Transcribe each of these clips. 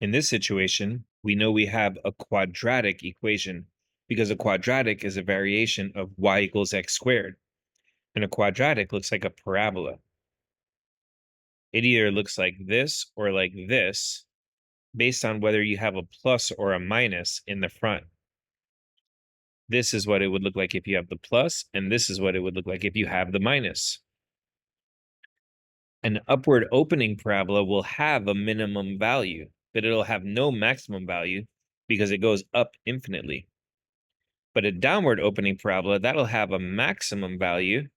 In this situation, we know we have a quadratic equation because a quadratic is a variation of y equals x squared. And a quadratic looks like a parabola. It either looks like this or like this based on whether you have a plus or a minus in the front. This is what it would look like if you have the plus, and this is what it would look like if you have the minus. An upward opening parabola will have a minimum value, but it'll have no maximum value because it goes up infinitely. But a downward opening parabola, that'll have a maximum value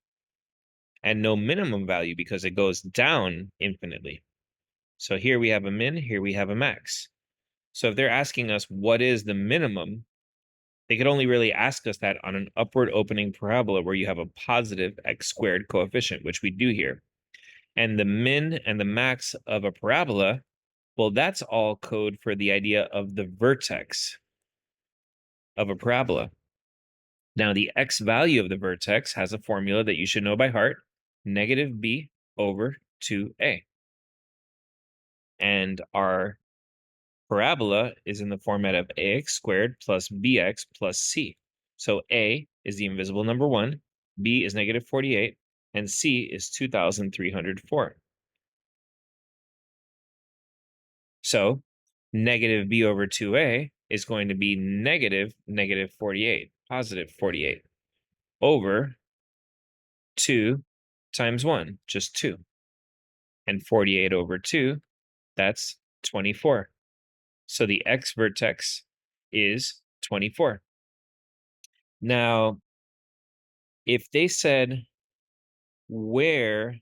and no minimum value because it goes down infinitely. So here we have a min, here we have a max. So if they're asking us what is the minimum, they could only really ask us that on an upward opening parabola where you have a positive x squared coefficient, which we do here. And the min and the max of a parabola, well, that's all code for the idea of the vertex of a parabola. Now, the x value of the vertex has a formula that you should know by heart, negative b over 2a. And our parabola is in the format of ax squared plus bx plus c. So a is the invisible number 1, b is negative 48, and c is 2,304. So negative b over 2a is going to be negative 48, positive 48, over 2 times 1, just 2. And 48 over 2, that's 24. So the x vertex is 24. Now, if they said, where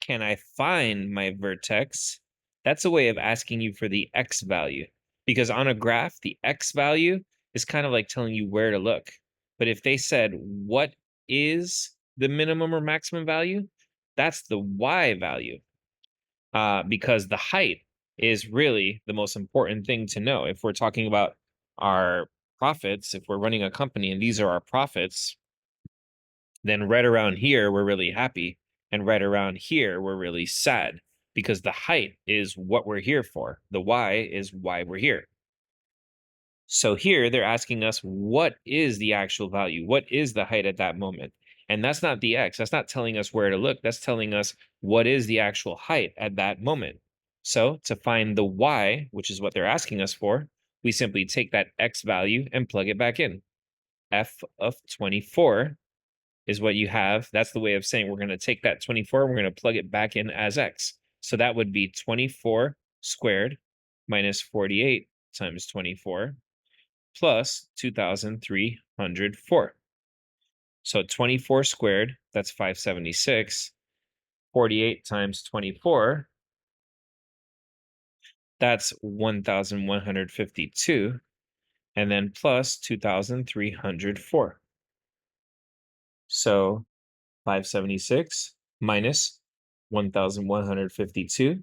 can I find my vertex? That's a way of asking you for the x value. Because on a graph, the x value is kind of like telling you where to look. But if they said, what is the minimum or maximum value? That's the y value. Because the height is really the most important thing to know. If we're talking about our profits, if we're running a company and these are our profits, then right around here, we're really happy. And right around here, we're really sad because the height is what we're here for. The y is why we're here. So here they're asking us, what is the actual value? What is the height at that moment? And that's not the x. That's not telling us where to look. That's telling us what is the actual height at that moment. So to find the y, which is what they're asking us for, we simply take that x value and plug it back in. F of 24 is what you have. That's the way of saying we're going to take that 24, we're going to plug it back in as x. So that would be 24 squared minus 48 times 24 plus 2,304. So 24 squared, that's 576. 48 times 24, that's 1,152. And then plus 2,304. So 576 minus 1,152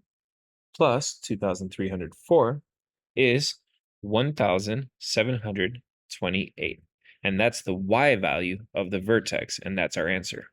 plus 2,304 is 1,728. And that's the y value of the vertex, and that's our answer.